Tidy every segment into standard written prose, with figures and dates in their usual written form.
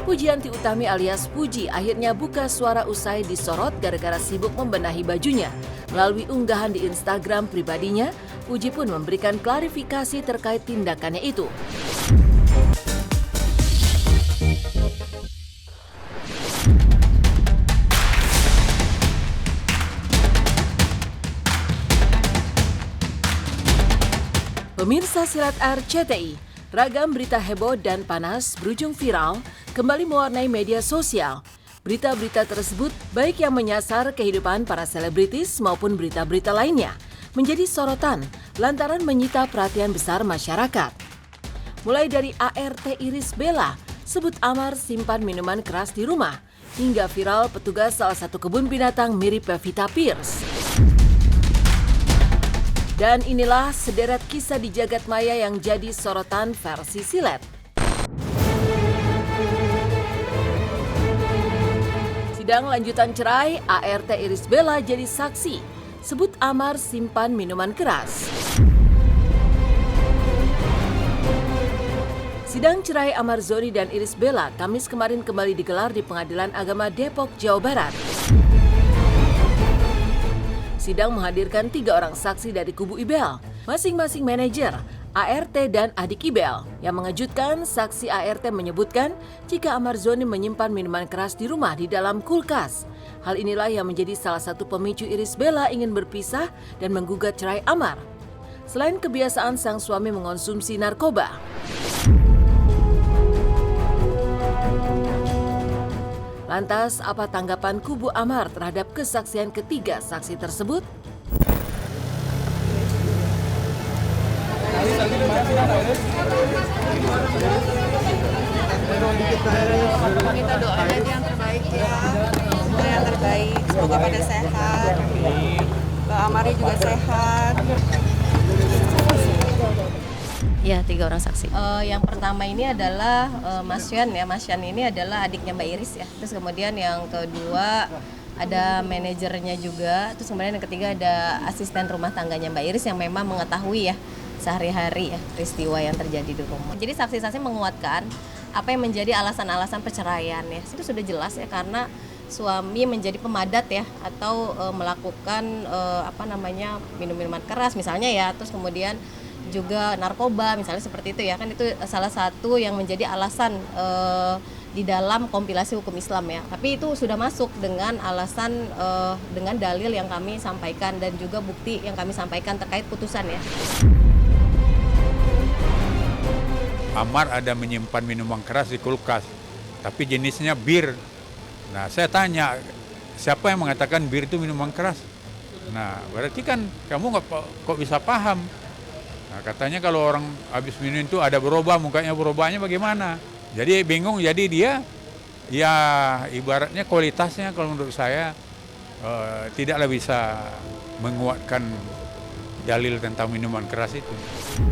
Pujianti Utami alias Puji akhirnya buka suara usai disorot gara-gara sibuk membenahi bajunya. Melalui unggahan di Instagram pribadinya, Puji pun memberikan klarifikasi terkait tindakannya itu. Pemirsa Silat RCTI, ragam berita heboh dan panas berujung viral kembali mewarnai media sosial. Berita-berita tersebut, baik yang menyasar kehidupan para selebritis maupun berita-berita lainnya, menjadi sorotan lantaran menyita perhatian besar masyarakat. Mulai dari ART Iris Bella, sebut Amar simpan minuman keras di rumah, hingga viral petugas salah satu kebun binatang mirip Pevita Pierce. Dan inilah sederet kisah di jagat maya yang jadi sorotan versi silet. Sidang lanjutan cerai, ART Iris Bella jadi saksi. Sebut Amar simpan minuman keras. Sidang cerai Amar Zoni dan Iris Bella Kamis kemarin kembali digelar di Pengadilan Agama Depok, Jawa Barat. Sidang menghadirkan 3 orang saksi dari kubu Ibel, masing-masing manajer, ART dan adik Ibel. Yang mengejutkan, saksi ART menyebutkan jika Amar Zoni menyimpan minuman keras di rumah di dalam kulkas. Hal inilah yang menjadi salah satu pemicu Iris Bella ingin berpisah dan menggugat cerai Amar. Selain kebiasaan sang suami mengonsumsi narkoba. Lantas, apa tanggapan kubu Amar terhadap kesaksian ketiga saksi tersebut? Kita doain aja yang terbaik ya, semoga yang terbaik, semoga pada sehat, Mbak Amari juga sehat. Ya, 3 orang saksi. Yang pertama ini adalah Mas Yan ya. Mas Yan ini adalah adiknya Mbak Iris ya. Terus kemudian yang kedua ada manajernya juga. Terus kemudian yang ketiga ada asisten rumah tangganya Mbak Iris yang memang mengetahui ya sehari-hari ya peristiwa yang terjadi di rumah. Jadi saksi-saksi menguatkan apa yang menjadi alasan-alasan perceraian ya. Itu sudah jelas ya karena suami menjadi pemadat ya atau melakukan minum-minuman keras misalnya ya. Terus kemudian juga narkoba misalnya seperti itu ya, kan itu salah satu yang menjadi alasan di dalam kompilasi hukum Islam ya. Tapi itu sudah masuk dengan alasan dengan dalil yang kami sampaikan dan juga bukti yang kami sampaikan terkait putusan ya. Amar ada menyimpan minuman keras di kulkas, tapi jenisnya bir. Nah, saya tanya, siapa yang mengatakan bir itu minuman keras? Nah, berarti kan kamu kok bisa paham? Nah, katanya kalau orang habis minum itu ada berubah, mukanya berubahnya bagaimana? Jadi bingung, jadi dia ya ibaratnya kualitasnya kalau menurut saya tidaklah bisa menguatkan dalil tentang minuman keras itu.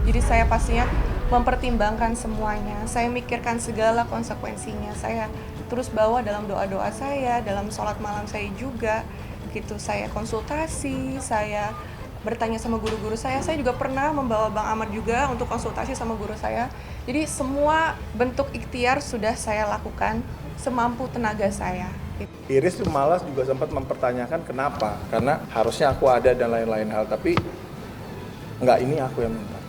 Jadi saya pastinya mempertimbangkan semuanya, saya mikirkan segala konsekuensinya, saya terus bawa dalam doa-doa saya, dalam sholat malam saya juga, gitu. Saya konsultasi, saya bertanya sama guru-guru saya juga pernah membawa Bang Amar juga untuk konsultasi sama guru saya. Jadi semua bentuk ikhtiar sudah saya lakukan semampu tenaga saya. Iris malas juga sempat mempertanyakan kenapa, karena harusnya aku ada dan lain-lain hal, tapi enggak, ini aku yang minta.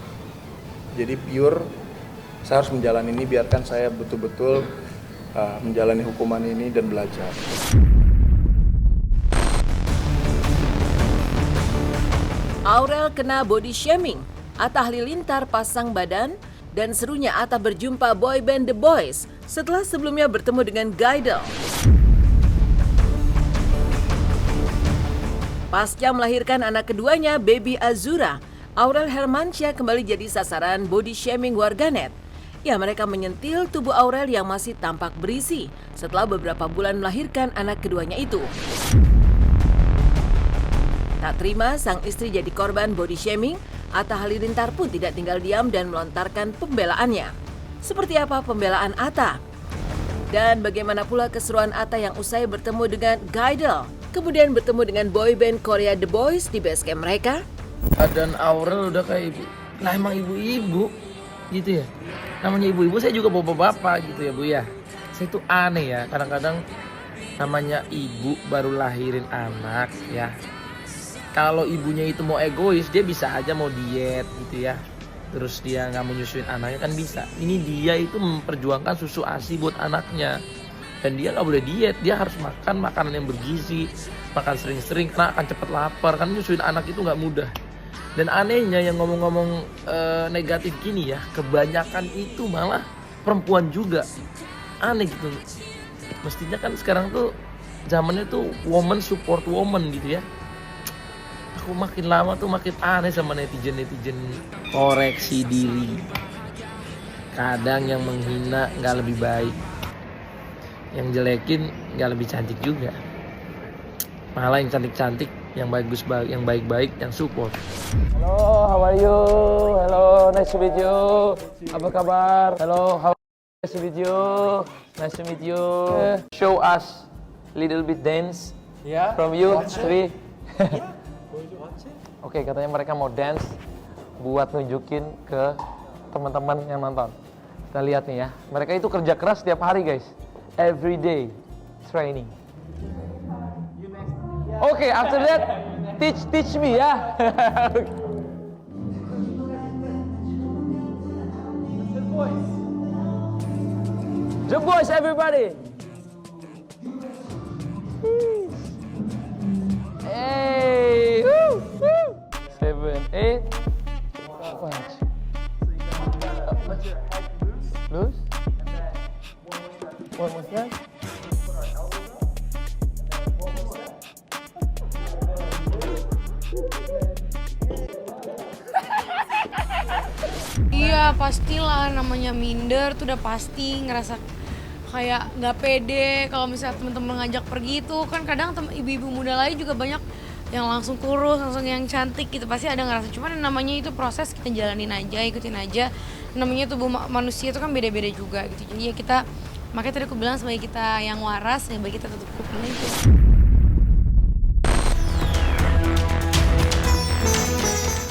Jadi pure, saya harus menjalani ini, biarkan saya betul-betul menjalani hukuman ini dan belajar. Aurel kena body shaming, Atta Halilintar pasang badan, dan serunya Atta berjumpa boyband The Boys setelah sebelumnya bertemu dengan Gaidel. Pasca melahirkan anak keduanya, Baby Azura, Aurel Hermansyah kembali jadi sasaran body shaming warganet. Ya, mereka menyentil tubuh Aurel yang masih tampak berisi setelah beberapa bulan melahirkan anak keduanya itu. Tak terima sang istri jadi korban body shaming, Atta Halilintar pun tidak tinggal diam dan melontarkan pembelaannya. Seperti apa pembelaan Atta? Dan bagaimana pula keseruan Atta yang usai bertemu dengan Gaidel, kemudian bertemu dengan boyband Korea The Boys di basecamp mereka? Dan Aurel udah kayak ibu, emang ibu-ibu gitu ya. Namanya ibu-ibu, saya juga bapak-bapak gitu ya Bu ya. Saya tuh aneh ya, kadang-kadang namanya ibu baru lahirin anak ya. Kalau ibunya itu mau egois, dia bisa aja mau diet gitu ya. Terus dia nggak mau nyusuin anaknya kan bisa. Ini dia itu memperjuangkan susu ASI buat anaknya. Dan dia nggak boleh diet, dia harus makan makanan yang bergizi, makan sering-sering karena akan cepat lapar. Kan nyusuin anak itu nggak mudah. Dan anehnya yang ngomong-ngomong negatif gini ya, kebanyakan itu malah perempuan juga. Aneh gitu. Mestinya kan sekarang tuh zamannya tuh woman support woman gitu ya. Aku makin lama tuh makin aneh sama netizen. Koreksi diri. Kadang yang menghina nggak lebih baik, yang jelekin nggak lebih cantik juga. Malah yang cantik-cantik, yang baik-baik, yang support. Halo, how are you? Hello, nice to meet you. Apa kabar? Hello, how nice to meet you. Nice to meet you. Show us little bit dance. Yeah. From you, three. Oke, katanya mereka mau dance buat nunjukin ke teman-teman yang nonton. Kita lihat nih ya. Mereka itu kerja keras setiap hari, guys. Every day training. Oke, after that teach me ya. The boys everybody. Hey, woo, woo. 7, 8. Watch. Loose. One more time. Iya pastilah, namanya minder tuh udah pasti ngerasa kayak nggak pede kalau misalnya teman-teman ngajak pergi itu kan kadang ibu-ibu muda lain juga banyak yang langsung kurus, langsung yang cantik gitu, pasti ada ngerasa. Cuman namanya itu proses, kita jalanin aja, ikutin aja. Namanya tubuh manusia itu kan beda-beda juga gitu. Jadi ya kita, makanya tadi aku bilang sebagai kita yang waras, sebagai kita tutup kuping aja.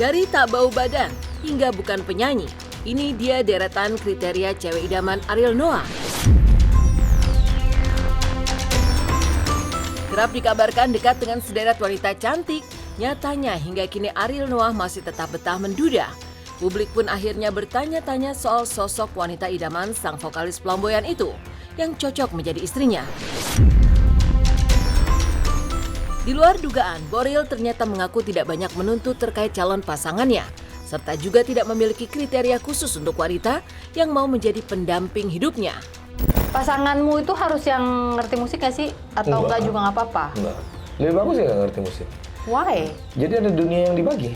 Dari tak bau badan hingga bukan penyanyi, ini dia deretan kriteria cewek idaman Ariel Noah. Kerap dikabarkan dekat dengan sederet wanita cantik, nyatanya hingga kini Ariel Noah masih tetap betah menduda. Publik pun akhirnya bertanya-tanya soal sosok wanita idaman sang vokalis flamboyan itu yang cocok menjadi istrinya. Di luar dugaan, Boril ternyata mengaku tidak banyak menuntut terkait calon pasangannya, serta juga tidak memiliki kriteria khusus untuk wanita yang mau menjadi pendamping hidupnya. Pasanganmu itu harus yang ngerti musik gak sih? Atau enggak juga nggak apa-apa? Enggak. Lebih bagus ya nggak ngerti musik. Why? Jadi ada dunia yang dibagi.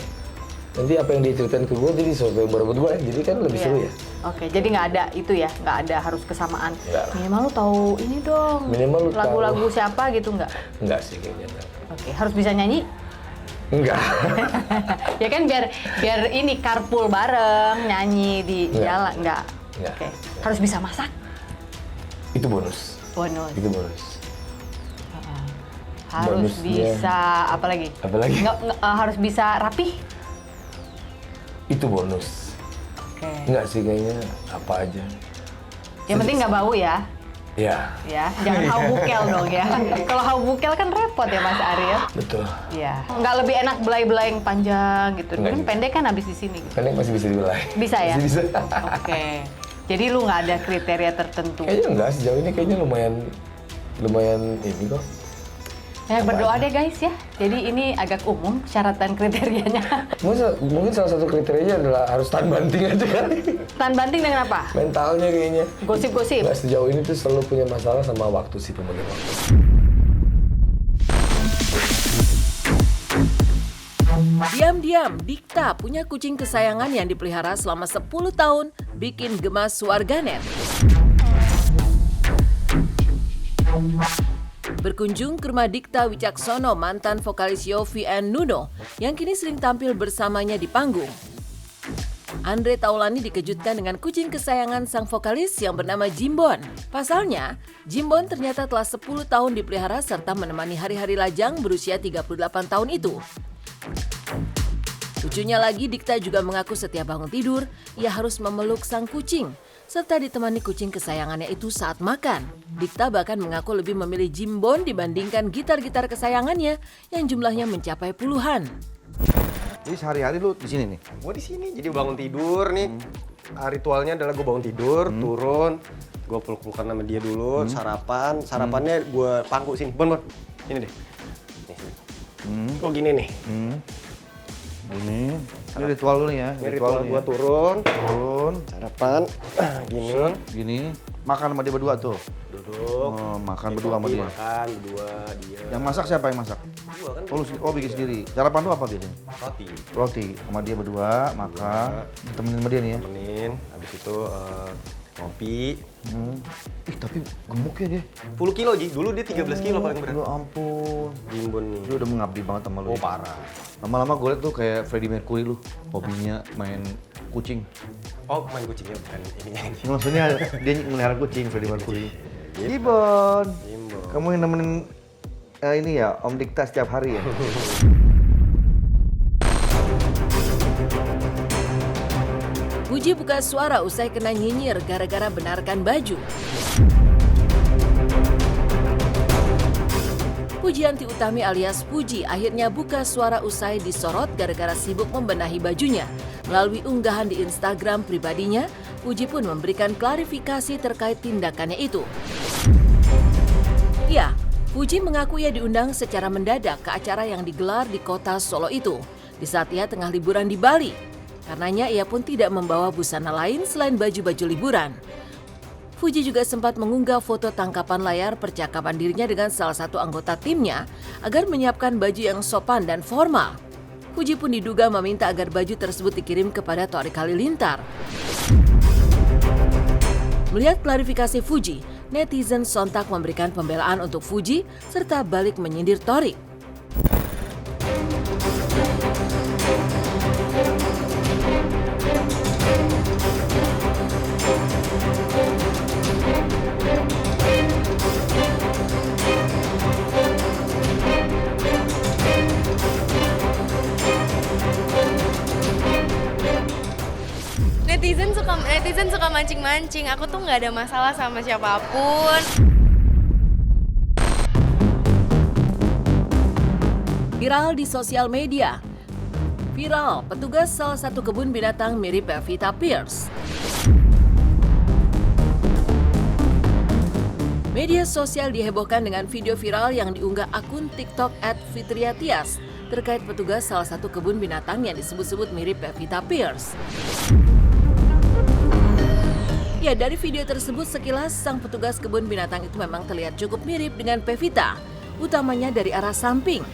Nanti apa yang dia ceritain ke gue jadi sesuatu yang baru buat gue. Jadi kan lebih seru ya. Oke, jadi nggak ada itu ya? Nggak ada harus kesamaan. Enggak. Minimal lu tahu ini dong. Minimal lu lagu-lagu siapa gitu nggak? Enggak sih kayaknya. Oke, harus bisa nyanyi? Enggak. Ya kan biar ini carpool bareng, nyanyi di jalan. Enggak. Oke. Harus bisa masak? Itu bonus. Bonus. Itu bonus. Harus Bonusnya. bisa apa lagi? Apa lagi? Harus bisa rapih? Itu bonus. Oke. Enggak sih kayaknya apa aja. Yang penting nggak bau ya? Ya. Ya, jangan hau bukel dong ya. Kalau hau bukel kan repot ya Mas Ariel. Betul. Iya. Nggak lebih enak belai-belai yang panjang gitu. Enggak Kan juga. pendek kan habis di sini. Gitu. Pendek masih bisa dibelai. Bisa ya? Masih bisa. Oke. Jadi lu nggak ada kriteria tertentu. Kayaknya enggak, sejauh ini kayaknya lumayan ini kok. Banyak berdoa deh guys ya. Jadi ini agak umum syarat dan kriterianya. Mungkin salah satu kriterianya adalah harus tahan banting aja kali. Tahan banting dengan apa? Mentalnya kayaknya. Gosip-gosip. Nggak, sejauh ini tuh selalu punya masalah sama waktu sih, pembagian waktu. Diam-diam, Dikta punya kucing kesayangan yang dipelihara selama 10 tahun, bikin gemas warganet. Berkunjung ke rumah Dikta Wicaksono, mantan vokalis Yovie and Nuno, yang kini sering tampil bersamanya di panggung. Andre Taulani dikejutkan dengan kucing kesayangan sang vokalis yang bernama Jimbon. Pasalnya, Jimbon ternyata telah 10 tahun dipelihara serta menemani hari-hari lajang berusia 38 tahun itu. Lucunya lagi, Dikta juga mengaku setiap bangun tidur, ia harus memeluk sang kucing. serta ditemani kucing kesayangannya itu saat makan. Dikta bahkan mengaku lebih memilih Jimbon dibandingkan gitar-gitar kesayangannya yang jumlahnya mencapai puluhan. Jadi sehari-hari lu di sini nih? Gue di sini, jadi bangun tidur nih. Ritualnya adalah gue bangun tidur, turun, gue peluk-pelukan sama dia dulu, sarapannya gue pangku sini. Bon, ini deh. Nih, sini. Oh gini nih. Ini ritual lu nih ya? Ini ritual gue turun, sarapan, gini. Makan sama dia berdua tuh? Duduk. Oh, makan berdua sama dia? Makan berdua, dia. Yang masak siapa yang masak? Gua kan. Oh, bikin sendiri. Sarapan lu apa biasanya? Roti. Roti. Sama dia berdua, makan. Temenin sama dia nih ya? Temenin, habis itu kopi. Ih, tapi gemuk ya dia? 10 kilo, Ji. Dulu dia 13 kilo paling berat. Ya ampun. Jimbon nih. Dia udah mengabdi banget sama lu. Oh, parah. Lama-lama gue liat tuh kayak Freddie Mercury lu. Hobinya main kucing. Oh, main kucingnya bukan ininya. Maksudnya dia melihara kucing, Freddie Mercury. Jimbon. Kamu yang nemenin ini ya, Om Dikta setiap hari ya? Puji buka suara usai kena nyinyir gara-gara benarkan baju. Pujianti Utami alias Puji akhirnya buka suara usai disorot gara-gara sibuk membenahi bajunya. Melalui unggahan di Instagram pribadinya, Puji pun memberikan klarifikasi terkait tindakannya itu. Ya, Puji mengaku ia diundang secara mendadak ke acara yang digelar di kota Solo itu, di saat ia tengah liburan di Bali. Karenanya ia pun tidak membawa busana lain selain baju-baju liburan. Puji juga sempat mengunggah foto tangkapan layar percakapan dirinya dengan salah satu anggota timnya agar menyiapkan baju yang sopan dan formal. Puji pun diduga meminta agar baju tersebut dikirim kepada Thorik Halilintar. Melihat klarifikasi Puji, netizen sontak memberikan pembelaan untuk Puji serta balik menyindir Thorik. Netizen suka mancing-mancing. Aku tuh nggak ada masalah sama siapapun. Viral di sosial media. Viral, petugas salah satu kebun binatang mirip Pevita Pierce. Media sosial dihebohkan dengan video viral yang diunggah akun TikTok @fitriatias terkait petugas salah satu kebun binatang yang disebut-sebut mirip Pevita Pierce. Ya, dari video tersebut sekilas sang petugas kebun binatang itu memang terlihat cukup mirip dengan Pevita, utamanya dari arah samping.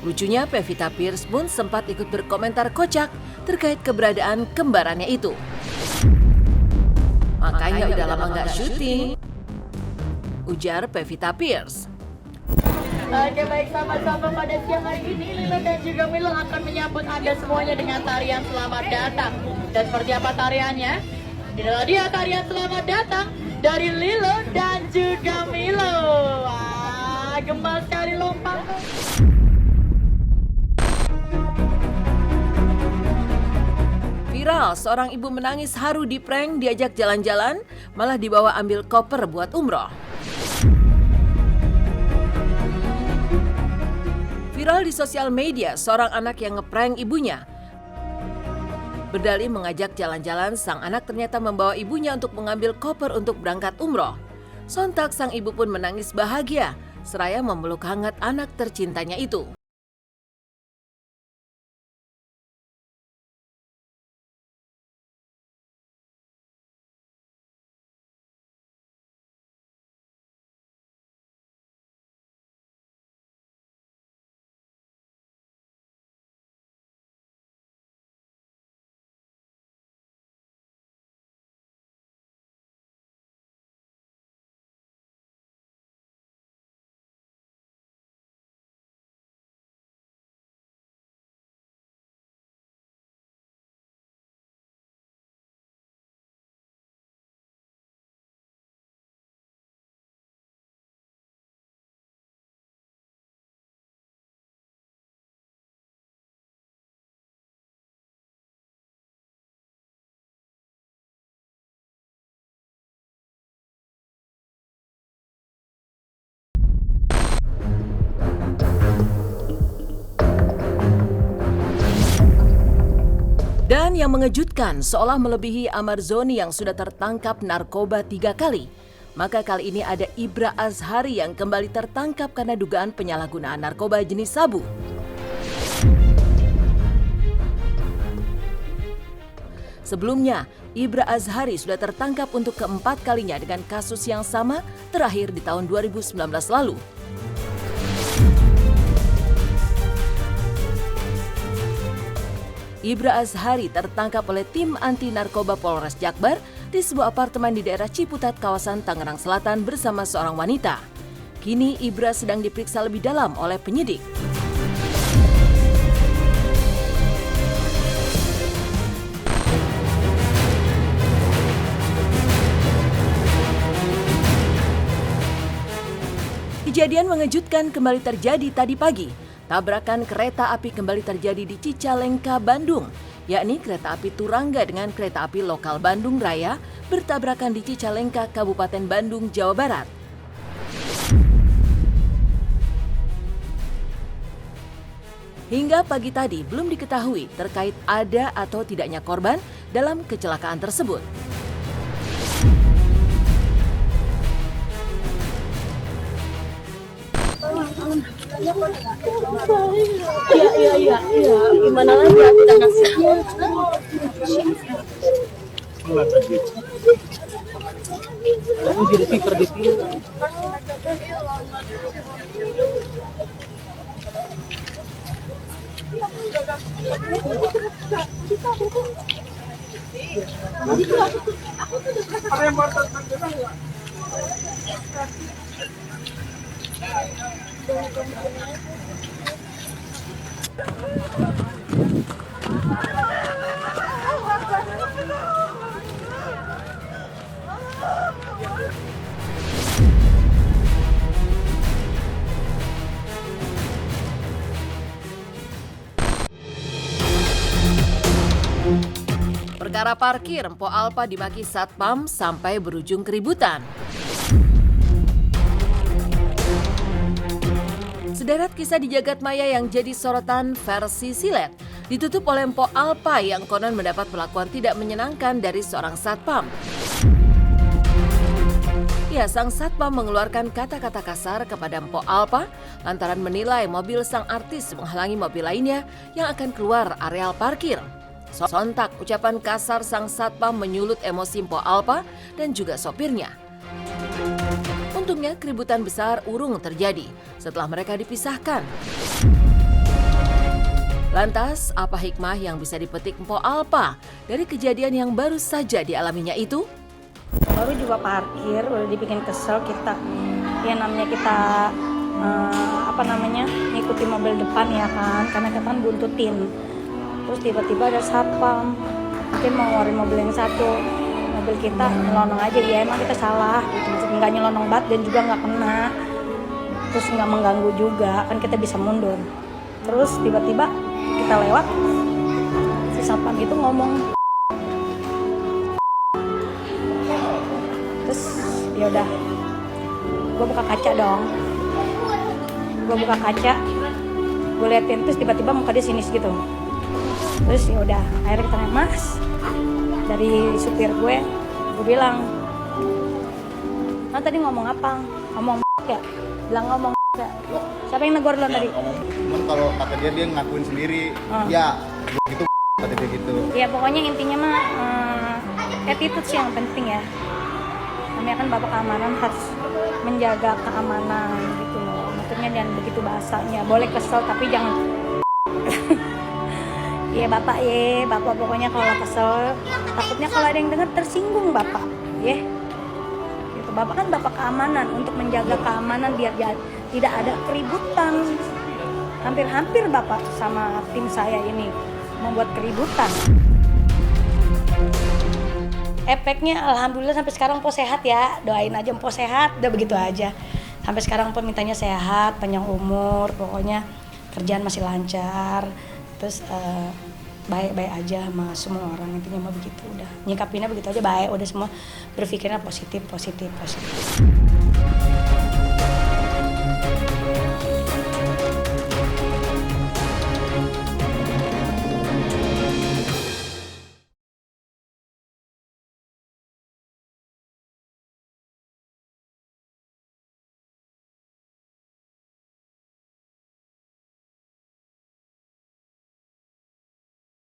Lucunya, Pevita Pierce pun sempat ikut berkomentar kocak terkait keberadaan kembarannya itu. Makanya udah lama nggak syuting, ujar Pevita Pierce. Oke, baik sahabat-sahabat, pada siang hari ini Lilo dan juga Milo akan menyambut Anda semuanya dengan tarian Selamat Datang. Dan seperti apa tariannya? Inilah dia tarian Selamat Datang dari Lilo dan juga Milo. Wah, gembal sekali lompat. Viral, seorang ibu menangis haru di prank diajak jalan-jalan, malah dibawa ambil koper buat umroh. Viral di sosial media, seorang anak yang ngeprank ibunya. Berdalih mengajak jalan-jalan, sang anak ternyata membawa ibunya untuk mengambil koper untuk berangkat umroh. Sontak sang ibu pun menangis bahagia, seraya memeluk hangat anak tercintanya itu. yang mengejutkan seolah melebihi Amar Zoni yang sudah tertangkap narkoba 3 kali. Maka kali ini ada Ibra Azhari yang kembali tertangkap karena dugaan penyalahgunaan narkoba jenis sabu. Sebelumnya, Ibra Azhari sudah tertangkap untuk keempat kalinya dengan kasus yang sama terakhir di tahun 2019 lalu. Ibra Azhari tertangkap oleh tim anti narkoba Polres Jakbar di sebuah apartemen di daerah Ciputat, kawasan Tangerang Selatan bersama seorang wanita. Kini Ibra sedang diperiksa lebih dalam oleh penyidik. Kejadian mengejutkan kembali terjadi tadi pagi. Tabrakan kereta api kembali terjadi di Cicalengka, Bandung, yakni kereta api Turangga dengan kereta api lokal Bandung Raya bertabrakan di Cicalengka, Kabupaten Bandung, Jawa Barat. Hingga pagi tadi belum diketahui terkait ada atau tidaknya korban dalam kecelakaan tersebut. Iya. Gimana lagi aku udah nasibnya. Aku jadi speaker di sini. Perkara parkir, Mpok Alpa dimaki Satpam sampai berujung keributan. Sederet kisah di jagat maya yang jadi sorotan versi silet ditutup oleh Mpok Alpa yang konon mendapat perlakuan tidak menyenangkan dari seorang Satpam. Ya, sang Satpam mengeluarkan kata-kata kasar kepada Mpok Alpa lantaran menilai mobil sang artis menghalangi mobil lainnya yang akan keluar areal parkir. Sontak ucapan kasar sang Satpam menyulut emosi Mpok Alpa dan juga sopirnya. Untungnya keributan besar urung terjadi setelah mereka dipisahkan. Lantas, apa hikmah yang bisa dipetik Mpok Alpa dari kejadian yang baru saja dialaminya itu? Baru juga parkir, udah dibikin kesel kita. Ya namanya kita ngikuti mobil depan ya kan, karena kita kan buntutin. Terus tiba-tiba ada satpam, mungkin mau ngeluarin mobil yang satu, mobil kita nyelonong aja, ya emang kita salah, gitu. Nggak nyelonong banget dan juga nggak kena, terus nggak mengganggu juga, kan kita bisa mundur. Terus tiba-tiba kita lewat, si satpam itu ngomong, terus yaudah, gue buka kaca dong, gue liatin, terus tiba-tiba muka dia sinis gitu. Terus ya udah, akhirnya kita nanya, Mas, dari supir gue bilang, tadi ngomong apa? Ngomong ya? Bilang ngomong ya? Siapa yang negor lo tadi? Cuman kalau kata dia ngakuin sendiri, ya gitu, kata dia gitu. Ya pokoknya intinya mah attitude sih yang penting ya. Namanya kan bapak keamanan harus menjaga keamanan gitu loh. Maksudnya jangan begitu bahasanya, boleh kesel tapi jangan ya bapak pokoknya kalau kesel, takutnya kalau ada yang dengar tersinggung bapak, ya. Gitu. Bapak kan bapak keamanan untuk menjaga keamanan biar tidak ada keributan. Hampir-hampir bapak sama tim saya ini membuat keributan. Efeknya alhamdulillah sampai sekarang Po sehat ya, doain aja Po sehat, udah begitu aja. Sampai sekarang Po mintanya sehat, panjang umur, pokoknya kerjaan masih lancar. Terus baik-baik aja sama semua orang, intinya mah begitu, udah nyikapinnya begitu aja, baik, udah semua berpikirnya positif.